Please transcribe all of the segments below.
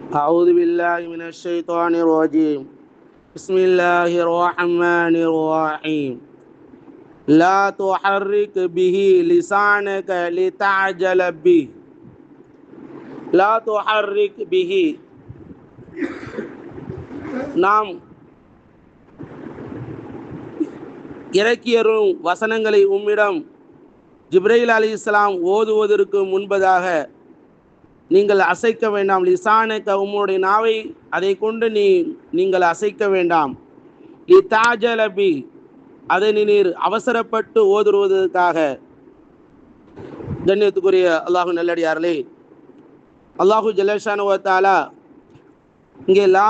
أعوذ بالله من الشيطان الرجيم. بسم الله الرحمن الرحيم. لا تحرك به لسانك لتعجل به. لا تحرك به. நாம் இறக்கியரும் வசனங்களை உம்மிடம் ஜிப்ரைல் அலைஹிஸ்ஸலாம் ஓதுவதற்கு முன்பதாக நீங்கள் அசைக்க வேண்டாம். லிசானக, உம்முடைய நாவை அதை கொண்டு நீங்கள் அசைக்க வேண்டாம். லிதாஜலபி, அதை நீர் அவசரப்பட்டு ஓதுவதற்காக. கண்ணியத்துக்குரிய அல்லாஹு நல்லடியார்களே, அல்லாஹு ஜல்லஷானு வ தஆலா இங்கே லா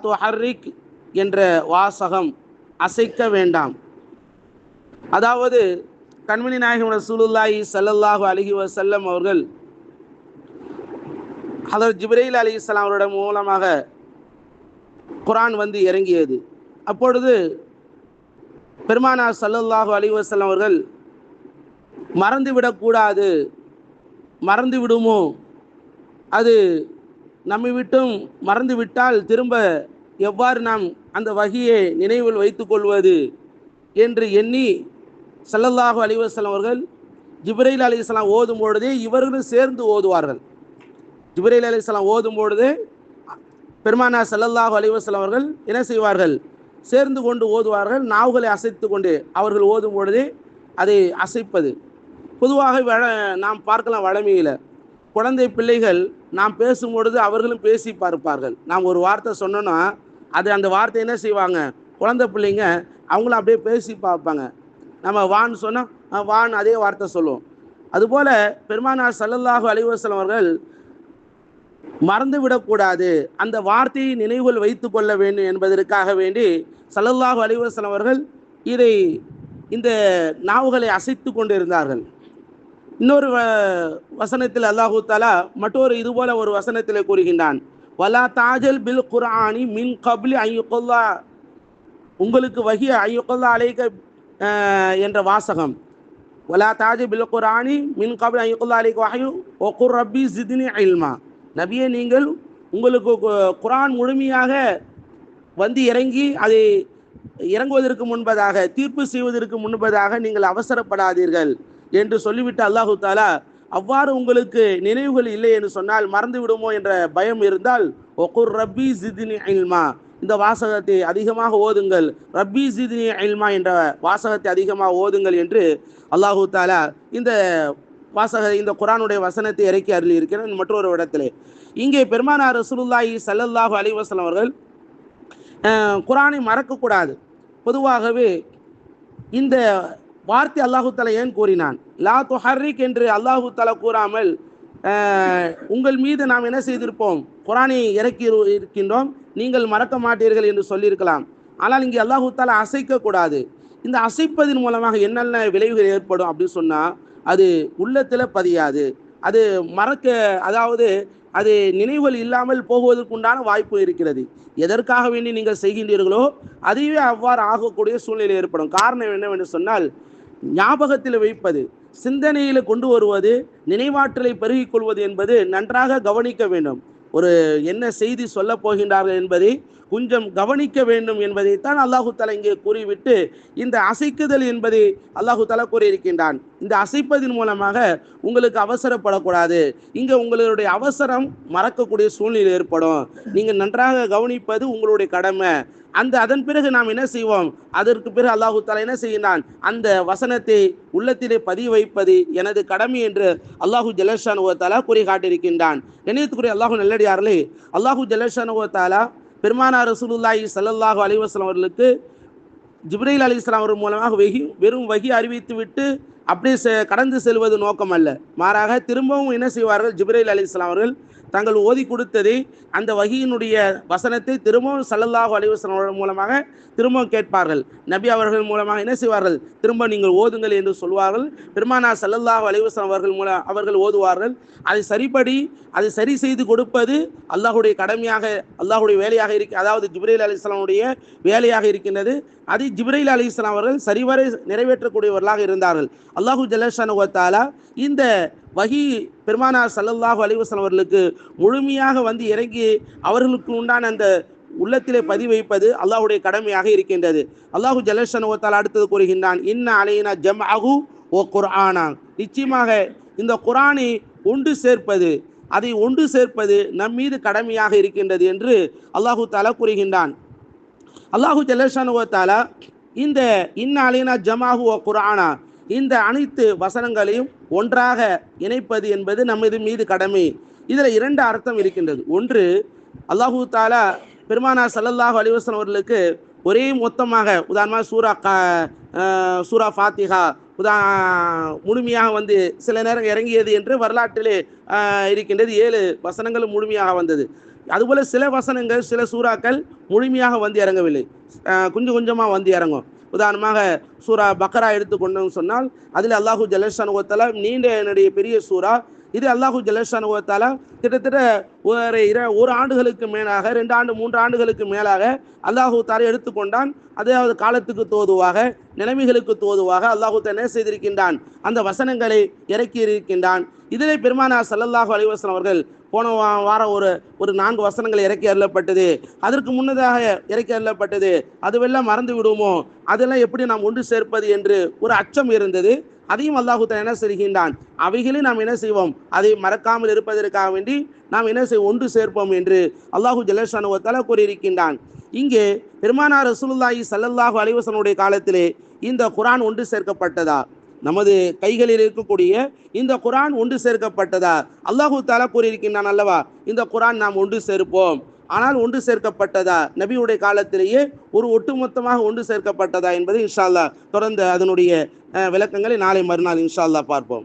துஹர்ரிக் என்ற வாசகம் அசைக்க வேண்டாம். அதாவது கண்மணி நாயகம் ரசூலுல்லாஹி ஸல்லல்லாஹு அலைஹி வஸல்லம் அவர்கள் ஹதரத் ஜிப்ரீல் அலைஹிஸ்ஸலாம் அவருடைய மூலமாக குர்ஆன் வந்து இறங்கியது. அப்பொழுது பெருமானார் ஸல்லல்லாஹு அலைஹி வஸல்லம் அவர்கள் மறந்துவிடக்கூடாது, மறந்து விடுமோ, அது நம்மை விட்டும் மறந்து விட்டால் திரும்ப எவ்வாறு நாம் அந்த வஹியை நினைவில் வைத்துக் கொள்வது என்று எண்ணி ஸல்லல்லாஹு அலைஹி வஸல்லம் அவர்கள் ஜிப்ரீல் அலைஹிஸ்ஸலாம் ஓதும் பொழுதே இவர்களும் சேர்ந்து ஓதுவார்கள். ஜிப்ரீல் அலைஹிஸ்ஸலாம் ஓதும் பொழுது பெருமானார் ஸல்லல்லாஹு அலைஹி வஸல்லம் அவர்கள் என்ன செய்வார்கள்? சேர்ந்து கொண்டு ஓதுவார்கள். நாவுகளை அசைத்து கொண்டு அவர்கள் ஓதும் பொழுதே அதை அசைப்பது. பொதுவாக நாம் பார்க்கலாம், வழமையில் குழந்தை பிள்ளைகள் நாம் பேசும் பொழுது அவர்களும் பேசி பார்ப்பார்கள். நாம் ஒரு வார்த்தை சொன்னோன்னா அந்த வார்த்தை என்ன செய்வாங்க, குழந்தை பிள்ளைங்க அவங்களும் அப்படியே பேசி பார்ப்பாங்க. நம்ம வான்னு சொன்னால் வான் அதே வார்த்தை சொல்லுவோம். அதுபோல் பெருமானார் ஸல்லல்லாஹு அலைஹி வஸல்லம் அவர்கள் மறந்து விடக்கூடாது, அந்த வார்த்தையை நினைவில் வைத்து கொள்ள வேண்டும் என்பதற்காக வேண்டி ஸல்லல்லாஹு அலைஹி வஸல்லம் அவர்கள் இந்த நாவுகளை அசைத்து கொண்டிருந்தார்கள். இன்னொரு வசனத்தில் அல்லாஹு தஆலா மற்றொரு இதுபோல ஒரு வசனத்தில் கூறுகின்றான், வலா தாஜல் பில் குர்ஆனி மின் கப்லி ஐயுகல்லா, உங்களுக்கு வஹி ஐயுகல்லா அலைக என்ற வாசகம். வலா தாஜல் பில் குர்ஆனி மின் கப்லி ஐயுகல்லா அலைக வஹயு வகுர் ரப்பி ஜித்னி இல்மா, நபியே நீங்கள் உங்களுக்கு குர்ஆன் முழுமையாக வந்து இறங்கி அதை இறங்குவதற்கு முன்பதாக, தீர்ப்பு செய்வதற்கு முன்பதாக நீங்கள் அவசரப்படாதீர்கள் என்று சொல்லிவிட்டு அல்லாஹு தஆலா அவ்வாறு உங்களுக்கு நினைவுகள் இல்லை என்று சொன்னால், மறந்து விடுமோ என்ற பயம் இருந்தால் வகுர் ரப்பி ஜித்னி இல்மா, இந்த வாசகத்தை அதிகமாக ஓதுங்கள், ரப்பி ஜித்னி இல்மா என்ற வாசகத்தை அதிகமாக ஓதுங்கள் என்று அல்லாஹு தஆலா இந்த குர்ஆனுடைய வசனத்தை இறக்கி அருளி இருக்கிறார். மற்றொரு இடத்திலே இங்கே பெருமானார் ரசூலுல்லாஹி ஸல்லல்லாஹு அலைஹி வஸல்லம் அவர்கள் குர்ஆனை மறக்கக்கூடாது. பொதுவாகவே இந்த வார்த்தை அல்லாஹு தஆலா ஏன் கூறினான்? லா துஹர்ரிக் என்று அல்லாஹு தஆலா கூறாமல் உங்கள் மீது நாம் என்ன செய்திருப்போம், குர்ஆனை இறக்கி இருக்கின்றோம், நீங்கள் மறக்க மாட்டீர்கள் என்று சொல்லியிருக்கலாம். ஆனால் இங்கே அல்லாஹு தஆலா அசைக்கக்கூடாது. இந்த அசைப்பதன் மூலமாக என்னென்ன விளைவுகள் ஏற்படும் அப்படின்னு சொன்னால், அது உள்ளத்தில் பதியாது, அது அதாவது அது நினைவுகள் இல்லாமல் போவதற்குண்டான வாய்ப்பு இருக்கிறது. எதற்காக வேண்டி நீங்கள் செய்கின்றீர்களோ அதுவே அவ்வாறு ஆகக்கூடிய சூழ்நிலை ஏற்படும். காரணம் என்னவென்று சொன்னால், ஞாபகத்தில் வைப்பது, சிந்தனையில் கொண்டு வருவது, நினைவாற்றலை பெருகிக் கொள்வது என்பது நன்றாக கவனிக்க வேண்டும். ஒரு என்ன செய்தி சொல்ல போகின்றார்கள் என்பதை கொஞ்சம் கவனிக்க வேண்டும் என்பதைத்தான் அல்லாஹு தஆலா இங்கே கூறிவிட்டு இந்த அசைக்குதல் என்பதை அல்லாஹு தஆலா கூறியிருக்கின்றான். இந்த அசைப்பதின் மூலமாக உங்களுக்கு அவசரப்படக்கூடாது, இங்கே உங்களுடைய அவசரம் மறக்கக்கூடிய சூழ்நிலை ஏற்படும். நீங்கள் நன்றாக கவனிப்பது உங்களுடைய கடமை. அதன் பிறகு நாம் என்ன செய்வோம், அதற்கு பிறகு அல்லாஹு தஆலா என்ன செய்கின்றான், அந்த வசனத்தை உள்ளத்திலே பதிய வைப்பது எனது கடமை என்று அல்லாஹு ஜல்லஷானு வ தஆலா கூறி காட்டியிருக்கின்றான். கண்ணியத்துக்குரிய அல்லாஹு நல்லடியார்களே, அல்லாஹு ஜல்லஷானு வ தஆலா பெருமானார் ரசூலுல்லாஹி ஸல்லல்லாஹு அலைஹி வஸல்லம் அவர்களுக்கு ஜிப்ரீல் அலைஹிஸ்ஸலாம் அவர்கள் மூலமாக வெறும் வஹி அறிவித்து விட்டு அப்படியே கடந்து செல்வது நோக்கம் அல்ல. மாறாக திரும்பவும் என்ன செய்வார்கள், ஜிப்ரீல் அலைஹிஸ்ஸலாம் அவர்கள் தாங்கள் ஓதி கொடுத்ததை, அந்த வஹியினுடைய வசனத்தை திரும்பவும் ஸல்லல்லாஹு அலைஹி வஸல்லம் மூலமாக திரும்பவும் கேட்பார்கள். நபி அவர்கள் மூலமாக என்ன செய்வார்கள், திரும்ப நீங்கள் ஓதுங்கள் என்று சொல்வார்கள். பெருமானார் ஸல்லல்லாஹு அலைஹி வஸல்லம் அவர்கள் ஓதுவார்கள். அதை சரி செய்து கொடுப்பது அல்லாஹுடைய கடமையாக, அல்லாஹுடைய வேலையாக அதாவது ஜிப்ரீல் அலைஹிஸ்ஸலாமுடைய வேலையாக இருக்கின்றது. அதை ஜிப்ரீல் அலைஹிஸ்ஸலாம் அவர்கள் சரிவரை நிறைவேற்றக்கூடியவர்களாக இருந்தார்கள். அல்லாஹு ஜல்லஷானு வ தஆலா இந்த வஹி பெருமானார் ஸல்லல்லாஹு அலைஹி வஸல்லம் அவர்களுக்கு முழுமையாக வந்து இறங்கி அவர்களுக்கு உண்டான அந்த உள்ளத்திலே பதிவைப்பது அல்லாஹ்வுடைய கடமையாக இருக்கின்றது. அல்லாஹு ஜல்லஷானு வ தஆலா அடுத்தது கூறுகின்றான், இன்ன அலைனா ஜம்அஹு வ குர்ஆனா, நிச்சயமாக இந்த குர்ஆனை ஒன்று சேர்ப்பது, அதை ஒன்று சேர்ப்பது நம் மீது கடமையாக இருக்கின்றது என்று அல்லாஹு தஆலா கூறுகின்றான். அல்லாஹு ஜல்லஷானு வ தஆலா இந்த இன்ன அலைனா ஜம்அஹு வ குர்ஆனா, இந்த அனைத்து வசனங்களையும் ஒன்றாக இணைப்பது என்பது நமது மீது கடமை. இதுல இரண்டு அர்த்தம் இருக்கின்றது. ஒன்று, அல்லாஹு தஆலா பெருமானார் ஸல்லல்லாஹு அலைஹி வஸல்லம் அவர்களுக்கு ஒரே மொத்தமாக உதாரணமாக சூரா ஃபாத்திஹா முழுமையாக வந்து சில நேரம் இறங்கியது என்று வரலாற்றிலே இருக்கின்றது. 7 வசனங்களும் முழுமையாக வந்தது. அதுபோல சில வசனங்கள் சில சூறாக்கள் முழுமையாக வந்து இறங்கவில்லை, கொஞ்சம் கொஞ்சமாக வந்து இறங்கும். உதாரணமாக சூரா பக்ரா எடுத்துக்கொண்டோம்னு சொன்னால் அதில் அல்லாஹு ஜல்லஷானு வ தஆலா நீண்ட என்னுடைய பெரிய சூரா. இது அல்லாஹு ஜல்லஷானு வ தஆலா கிட்டத்தட்ட ஒரு ஆண்டுகளுக்கு மேலாக 2 ஆண்டு 3 ஆண்டுகளுக்கு மேலாக அல்லாஹு தஆலா எடுத்துக்கொண்டான். அதாவது காலத்துக்கு தோதுவாக நிலைமைகளுக்கு தோதுவாக அல்லாஹு தஆலா என்ன செய்திருக்கின்றான், அந்த வசனங்களை இறக்கி இருக்கின்றான். இதிலே பெருமானார் ஸல்லல்லாஹு அலைஹி வஸல்லம் அவர்கள் போன வாரம் ஒரு 4 வசனங்கள் இறக்கி அருளப்பட்டது, அதற்கு முன்னதாக இறக்கி அருளப்பட்டது, அதுவெல்லாம் மறந்து விடுமோ, அதெல்லாம் எப்படி நாம் ஒன்று சேர்ப்பது என்று ஒரு அச்சம் இருந்தது. அதையும் அல்லாஹு தஆலா என்ன செய்கின்றான், அவைகளை நாம் என்ன செய்வோம், அதை மறக்காமல் இருப்பதற்காக வேண்டி நாம் என்ன செய்வோம், ஒன்று சேர்ப்போம் என்று அல்லாஹு ஜல்லஷானு வ தஆலா கூறியிருக்கின்றான். இங்கே பெருமானார் ரசூலுல்லாஹி ஸல்லல்லாஹு அலைஹி வஸல்லம் காலத்திலே இந்த குர்ஆன் ஒன்று சேர்க்கப்பட்டதா, நமது கைகளில் இருக்கக்கூடிய இந்த குர்ஆன் ஒன்று சேர்க்கப்பட்டதா? அல்லாஹு தஆலா கூறியிருக்கின்றான் அல்லவா, இந்த குர்ஆன் நாம் ஒன்று சேர்ப்போம். ஆனால் ஒன்று சேர்க்கப்பட்டதா, நபியுடைய காலத்திலேயே ஒரு ஒட்டுமொத்தமாக ஒன்று சேர்க்கப்பட்டதா என்பது இன்ஷா அல்லாஹ் தொடர்ந்து அதனுடைய விளக்கங்களை நாளை மறுநாள் இன்ஷா அல்லாஹ் பார்ப்போம்.